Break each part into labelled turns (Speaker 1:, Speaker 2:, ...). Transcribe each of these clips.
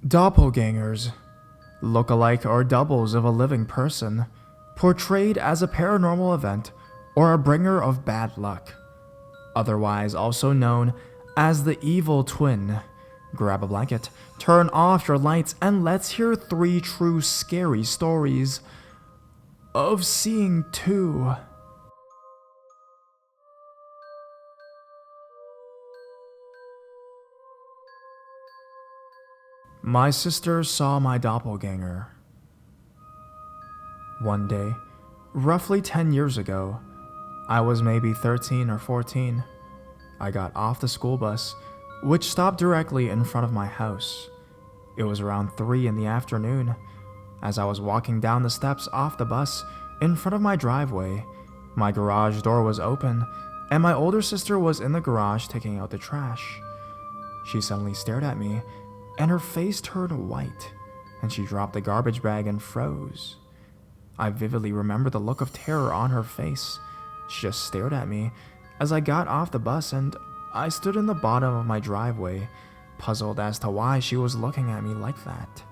Speaker 1: Doppelgangers, look-alike or doubles of a living person, portrayed as a paranormal event or a bringer of bad luck, otherwise also known as the evil twin. Grab a blanket, turn off your lights, and let's hear 3 true scary stories of seeing two. My sister saw my doppelganger. One day, roughly 10 years ago, I was maybe 13 or 14. I got off the school bus, which stopped directly in front of my house. It was around 3 in the afternoon. As I was walking down the steps off the bus, in front of my driveway, my garage door was open, and my older sister was in the garage taking out the trash. She suddenly stared at me, and her face turned white, and she dropped the garbage bag and froze. I vividly remember the look of terror on her face. She just stared at me as I got off the bus, and I stood in the bottom of my driveway, puzzled as to why she was looking at me like that.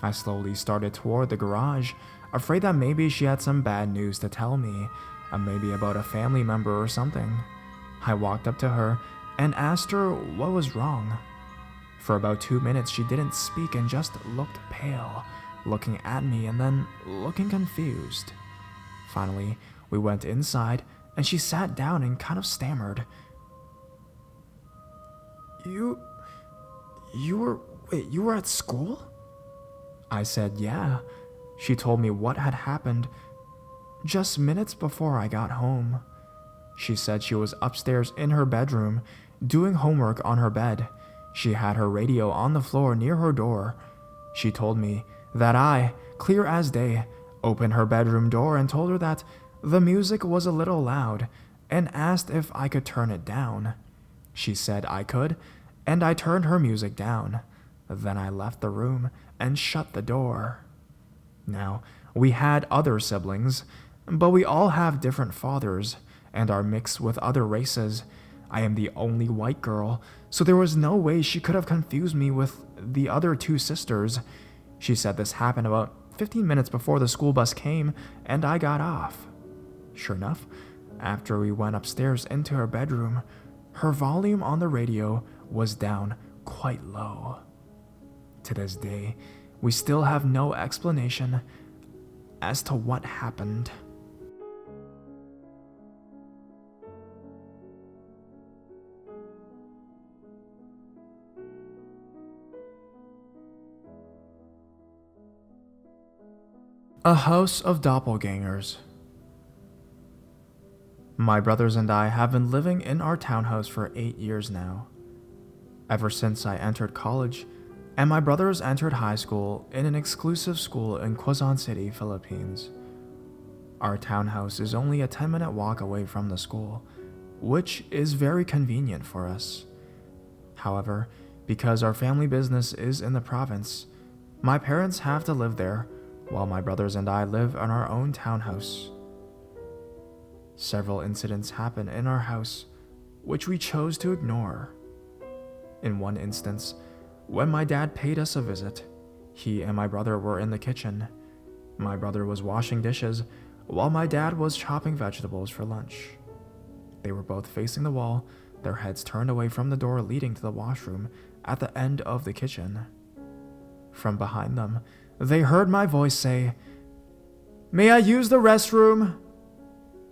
Speaker 1: I slowly started toward the garage, afraid that maybe she had some bad news to tell me, maybe about a family member or something. I walked up to her and asked her what was wrong. For about 2 minutes she didn't speak and just looked pale, looking at me and then looking confused. Finally, we went inside and she sat down and kind of stammered. You were at school? I said, yeah. She told me what had happened just minutes before I got home. She said she was upstairs in her bedroom, doing homework on her bed. She had her radio on the floor near her door. She told me that I, clear as day, opened her bedroom door and told her that the music was a little loud and asked if I could turn it down. She said I could, and I turned her music down. Then I left the room and shut the door. Now, we had other siblings, but we all have different fathers and are mixed with other races. I am the only white girl, so there was no way she could have confused me with the other 2 sisters. She said this happened about 15 minutes before the school bus came and I got off. Sure enough, after we went upstairs into her bedroom, her volume on the radio was down quite low. To this day, we still have no explanation as to what happened. A Host of Doppelgangers. My brothers and I have been living in our townhouse for 8 years now, ever since I entered college, and my brothers entered high school in an exclusive school in Quezon City, Philippines. Our townhouse is only a 10-minute walk away from the school, which is very convenient for us. However, because our family business is in the province, my parents have to live there while my brothers and I live in our own townhouse. Several incidents happen in our house, which we chose to ignore. In one instance, when my dad paid us a visit, he and my brother were in the kitchen. My brother was washing dishes, while my dad was chopping vegetables for lunch. They were both facing the wall, their heads turned away from the door leading to the washroom at the end of the kitchen. From behind them, they heard my voice say, "May I use the restroom?"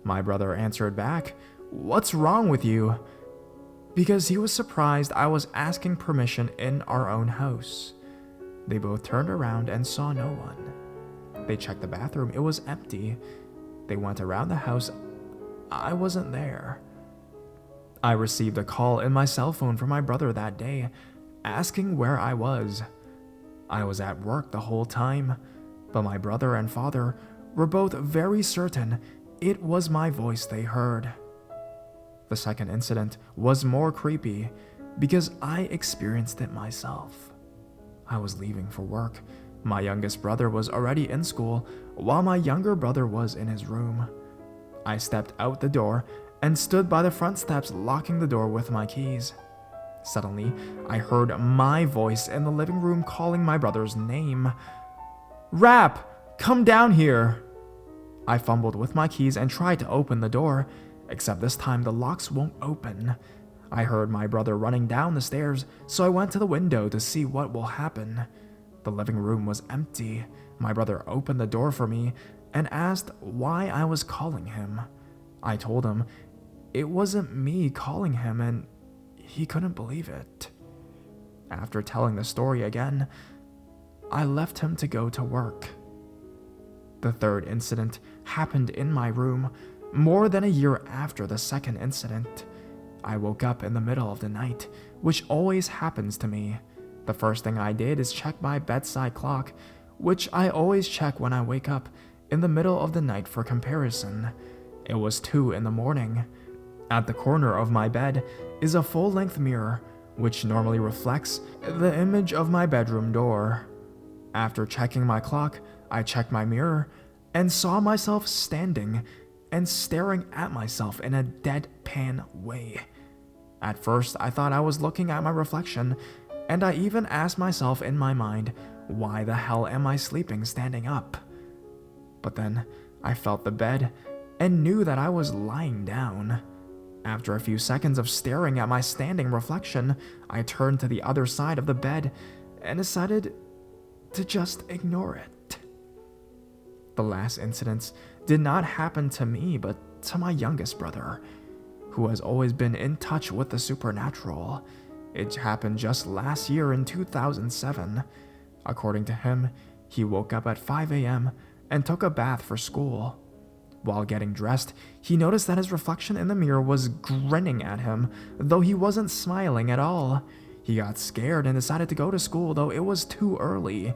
Speaker 1: My brother answered back, "What's wrong with you?" Because he was surprised I was asking permission in our own house. They both turned around and saw no one. They checked the bathroom, it was empty. They went around the house, I wasn't there. I received a call in my cell phone from my brother that day, asking where I was. I was at work the whole time, but my brother and father were both very certain it was my voice they heard. The second incident was more creepy because I experienced it myself. I was leaving for work. My youngest brother was already in school, while my younger brother was in his room. I stepped out the door and stood by the front steps, locking the door with my keys. Suddenly, I heard my voice in the living room calling my brother's name. "Rap, come down here!" I fumbled with my keys and tried to open the door, except this time the locks won't open. I heard my brother running down the stairs, so I went to the window to see what will happen. The living room was empty. My brother opened the door for me and asked why I was calling him. I told him it wasn't me calling him, and he couldn't believe it. After telling the story again, I left him to go to work. The third incident happened in my room more than a year after the second incident. I woke up in the middle of the night, which always happens to me. The first thing I did is check my bedside clock, which I always check when I wake up in the middle of the night for comparison. It was 2 in the morning. At the corner of my bed is a full-length mirror, which normally reflects the image of my bedroom door. After checking my clock, I checked my mirror and saw myself standing and staring at myself in a deadpan way. At first, I thought I was looking at my reflection, and I even asked myself in my mind, why the hell am I sleeping standing up? But then, I felt the bed and knew that I was lying down. After a few seconds of staring at my standing reflection, I turned to the other side of the bed and decided to just ignore it. The last incidents did not happen to me, but to my youngest brother, who has always been in touch with the supernatural. It happened just last year in 2007. According to him, he woke up at 5 a.m. and took a bath for school. While getting dressed, he noticed that his reflection in the mirror was grinning at him, though he wasn't smiling at all. He got scared and decided to go to school, though it was too early.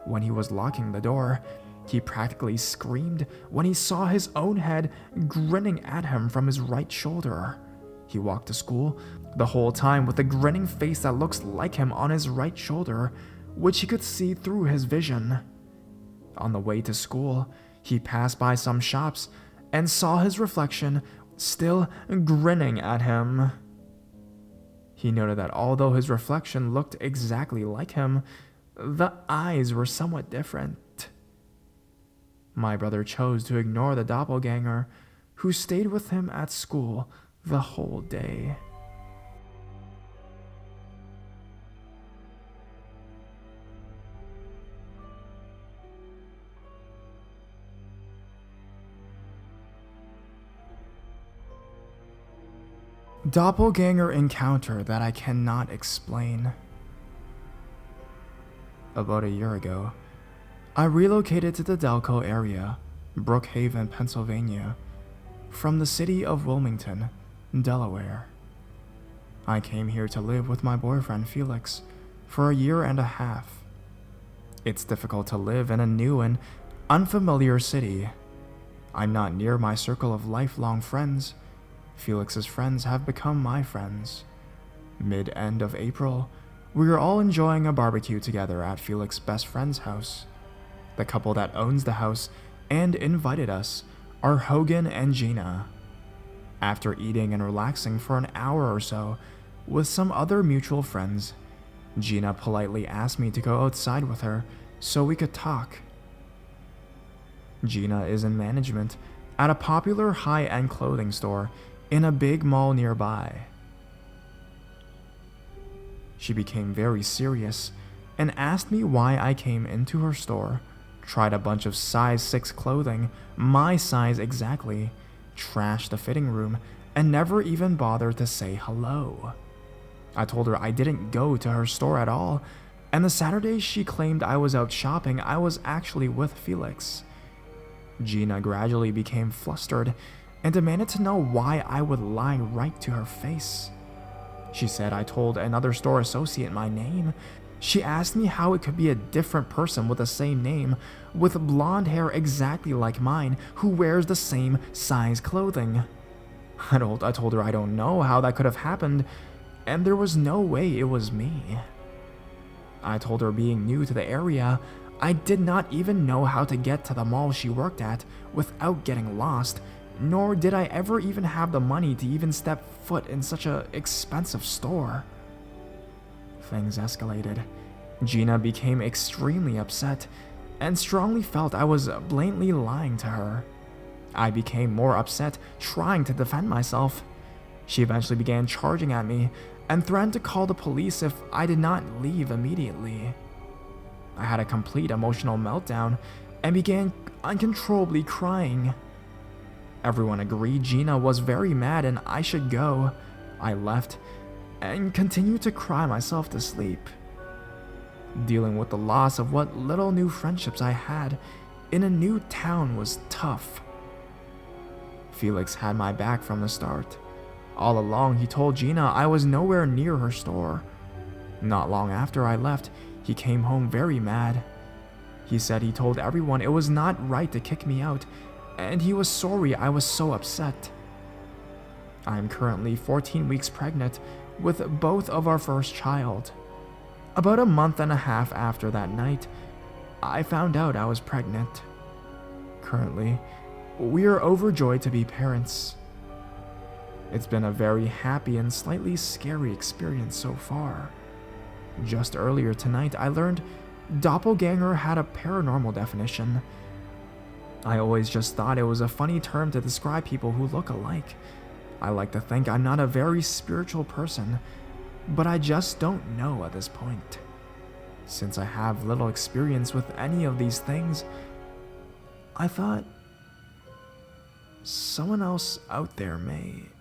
Speaker 1: When he was locking the door, he practically screamed when he saw his own head grinning at him from his right shoulder. He walked to school the whole time with a grinning face that looks like him on his right shoulder, which he could see through his vision. On the way to school, he passed by some shops and saw his reflection still grinning at him. He noted that although his reflection looked exactly like him, the eyes were somewhat different. My brother chose to ignore the doppelganger, who stayed with him at school the whole day. Doppelganger encounter that I cannot explain. About a year ago, I relocated to the Delco area, Brookhaven, Pennsylvania, from the city of Wilmington, Delaware. I came here to live with my boyfriend Felix for a year and a half. It's difficult to live in a new and unfamiliar city. I'm not near my circle of lifelong friends. Felix's friends have become my friends. Mid-end of April, we were all enjoying a barbecue together at Felix's best friend's house. The couple that owns the house and invited us are Hogan and Gina. After eating and relaxing for an hour or so with some other mutual friends, Gina politely asked me to go outside with her so we could talk. Gina is in management at a popular high-end clothing store in a big mall nearby. She became very serious and asked me why I came into her store, tried a bunch of size 6 clothing, my size exactly, trashed the fitting room, and never even bothered to say hello. I told her I didn't go to her store at all, and the Saturdays she claimed I was out shopping, I was actually with Felix. Gina gradually became flustered and demanded to know why I would lie right to her face. She said I told another store associate my name. She asked me how it could be a different person with the same name, with blonde hair exactly like mine, who wears the same size clothing. I told her I don't know how that could have happened, and there was no way it was me. I told her being new to the area, I did not even know how to get to the mall she worked at without getting lost, nor did I ever even have the money to even step foot in such an expensive store. things escalated. Gina became extremely upset and strongly felt I was blatantly lying to her. I became more upset, trying to defend myself. She eventually began charging at me and threatened to call the police if I did not leave immediately. I had a complete emotional meltdown and began uncontrollably crying. Everyone agreed Gina was very mad and I should go. I left and continued to cry myself to sleep. Dealing with the loss of what little new friendships I had in a new town was tough. Felix had my back from the start. All along, he told Gina I was nowhere near her store. Not long after I left, he came home very mad. He said he told everyone it was not right to kick me out, and he was sorry I was so upset. I am currently 14 weeks pregnant with both of our first child. About a month and a half after that night, I found out I was pregnant. Currently, we are overjoyed to be parents. It's been a very happy and slightly scary experience so far. Just earlier tonight, I learned Doppelganger had a paranormal definition. I always just thought it was a funny term to describe people who look alike. I like to think I'm not a very spiritual person, but I just don't know at this point. Since I have little experience with any of these things, I thought someone else out there may.